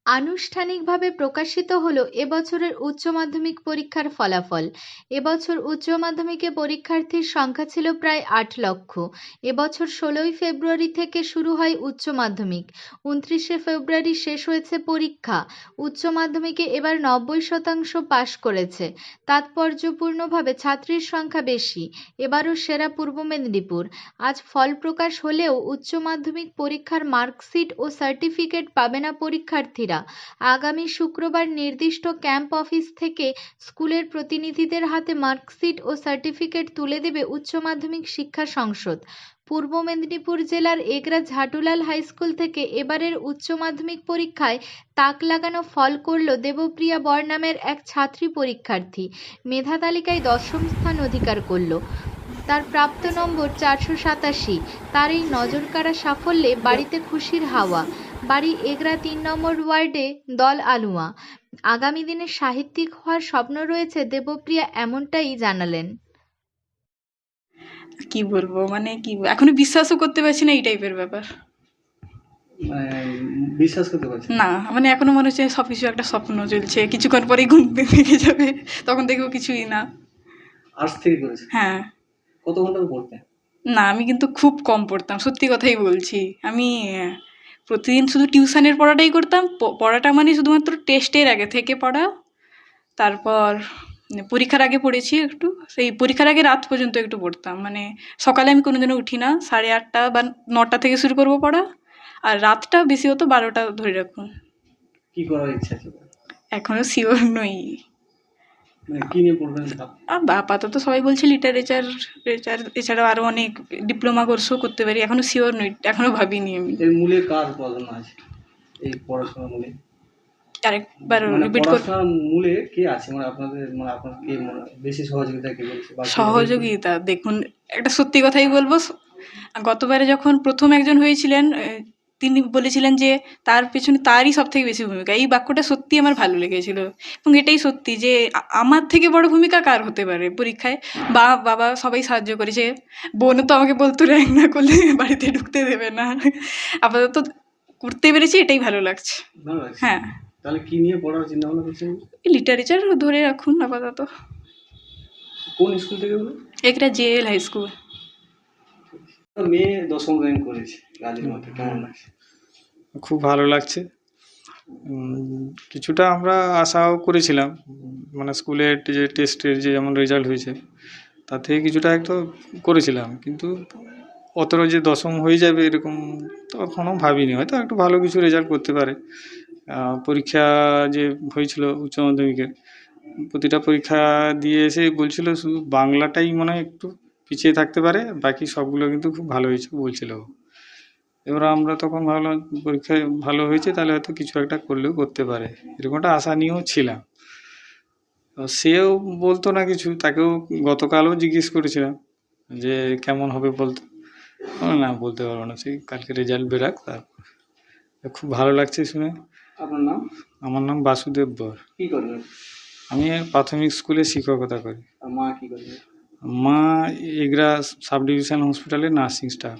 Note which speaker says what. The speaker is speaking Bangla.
Speaker 1: আনুষ্ঠানিকভাবে প্রকাশিত হলো এবছরের উচ্চ মাধ্যমিক পরীক্ষার ফলাফল। এবছর উচ্চ মাধ্যমিকে পরীক্ষার্থীর সংখ্যা ছিল প্রায় ৮ লক্ষ। এবছর ১৬ই ফেব্রুয়ারি থেকে শুরু হয় উচ্চ মাধ্যমিক। ২৯শে ফেব্রুয়ারি শেষ হয়েছে পরীক্ষা। উচ্চ মাধ্যমিকে এবার ৯০% পাশ করেছে। তাৎপর্যপূর্ণভাবে ছাত্রীর সংখ্যা বেশি। এবারও সেরা পূর্ব মেদিনীপুর। আজ ফল প্রকাশ হলেও উচ্চ মাধ্যমিক পরীক্ষার মার্কশিট ও সার্টিফিকেট পাবে না পরীক্ষার্থীরা। আগামী শুক্রবার নির্দিষ্ট ক্যাম্প অফিস থেকে স্কুলের প্রতিনিধিদের হাতে মার্কশিট ও সার্টিফিকেট তুলে দেবে উচ্চ মাধ্যমিক শিক্ষা সংসদ। পূর্ব মেদিনীপুর জেলার এগরা ঝাটুলাল হাইস্কুল থেকে এবারের উচ্চ মাধ্যমিক পরীক্ষায় তাক লাগানো ফল করল দেবপ্রিয়া বর নামের এক ছাত্রী পরীক্ষার্থী। মেধা তালিকায় ১০ম স্থান অধিকার করল। তার প্রাপ্ত নম্বর ৪৮৭। তার এই নজরকাড়া সাফল্যে বাড়িতে খুশির হাওয়া। বাড়ি এগরা ৩ নম্বর ওয়ার্ডে দল আলুয়া। আগামী দিনে সাহিত্যিক হওয়ার স্বপ্ন রয়েছে দেবপ্রিয়া, এমনটাই জানালেন।
Speaker 2: কি বলবো, মানে কি এখনো বিশ্বাসও করতে পারছি না, এই টাইপের ব্যাপার।
Speaker 3: বিশ্বাস করতে পারছি
Speaker 2: না, মানে এখনো মনে হচ্ছে সবকিছু একটা স্বপ্ন চলছে, কিছুক্ষণ পরেই ঘুম ভেঙে যাবে, তখন দেখবো কিছুই না।
Speaker 3: আর্টস থেকে করেছে?
Speaker 2: হ্যাঁ।
Speaker 3: কত ঘন্টা পড়তে?
Speaker 2: না, আমি কিন্তু খুব কম পড়তাম, সত্যি কথাই বলছি। আমি প্রতিদিন শুধু টিউশনের পড়াটাই করতাম। পড়াটা মানে শুধুমাত্র টেস্টের আগে থেকে পড়া, তারপর পরীক্ষার আগে পড়েছি একটু, সেই পরীক্ষার আগে রাত পর্যন্ত একটু পড়তাম। মানে সকালে আমি কোনোদিনও উঠি না, 8:30 বা 9টা থেকে শুরু করবো পড়া, আর রাতটা বেশি হতো 12টা ধরে রাখুন।
Speaker 3: কি করার ইচ্ছা ছিল?
Speaker 2: এখনো শিওর নই।
Speaker 3: কি নিয়ে পড়বেন?
Speaker 2: আপাতত সবাই বলছে লিটারেচার, এছাড়াও আরও অনেক ডিপ্লোমা কোর্সও করতে পারি, এখনো শিওর নই, এখনো ভাবিনি আমি।
Speaker 3: এর মূলে কার পড়াশোনা আছে? এই পড়াশোনার মূলে
Speaker 2: আরেকবার রিপিট করুন।
Speaker 3: পড়াশোনার মূলে কে আছে? মানে আপনাদের, মানে আপনার কে বেশি সহযোগিতা কে করেছে?
Speaker 2: সহযোগিতা দেখুন, একটা সত্যি কথাই বলবো, গতবারে যখন প্রথম একজন হয়েছিলেন, তিনি বলেছিলেন যে তার পেছনে তারই সব থেকে বেশি ভূমিকা। এই বাক্যটা সত্যি আমার ভালো লেগেছিল, এবং এটাই সত্যি যে আমার থেকে বড় ভূমিকা কার হতে পারে পরীক্ষায়। বাবা সবাই সাহায্য করেছে, বোনও তো আমাকে বলতো র্যাঙ্ক না করলে বাড়িতে ঢুকতে দেবে না। আপাতত করতে পেরেছি, এটাই ভালো লাগছে। হ্যাঁ।
Speaker 3: তাহলে কি নিয়ে পড়ার চিন্তা ভাবনা করছেন?
Speaker 2: লিটারেচার ধরে রাখুন আপাতত।
Speaker 3: কোন স্কুল থেকে?
Speaker 2: Egra JL high school.
Speaker 3: মেয়ে 10ম র্যাঙ্ক করেছে গাজীর মধ্যে, কেমন লাগছে?
Speaker 4: খুব ভালো লাগছে। কিছুটা আমরা আশাও করেছিলাম, মানে স্কুলের যে টেস্টের যে যেমন রেজাল্ট হয়েছে তার থেকে কিছুটা একটু করেছিলাম, কিন্তু অতটা যে 10ম হয়ে যাবে এরকম তখনও ভাবিনি। হয়তো একটু ভালো কিছু রেজাল্ট করতে পারে। পরীক্ষা যে হয়েছিল উচ্চ মাধ্যমিকের, প্রতিটা পরীক্ষা দিয়ে এসে বলছিল শুধু বাংলাটাই মনে হয় একটু পিছিয়ে থাকতে পারে, বাকি সবগুলো কিন্তু খুব ভালো হয়েছে বলছিল। এবার আমরা তখন ভাবলাম পরীক্ষায় ভালো হয়েছে, তাহলে হয়তো কিছু একটা করলেও করতে পারে, এরকমটা আশা নিয়েও ছিলাম। সেও বলতো না কিছু, তাকেও গতকালও জিজ্ঞেস করেছিলাম যে কেমন হবে বলতো, না বলতে পারবো না, সেই কালকে রেজাল্ট বেরাক তারপর। খুব ভালো লাগছে শুনে।
Speaker 3: আপনার নাম?
Speaker 4: আমার নাম বাসুদেব বর।
Speaker 3: কি করেন?
Speaker 4: আমি প্রাথমিক স্কুলে শিক্ষকতা করি।
Speaker 3: মা কি করেন?
Speaker 4: মা এগরা সাব ডিভিশন হসপিটালে নার্সিং স্টাফ।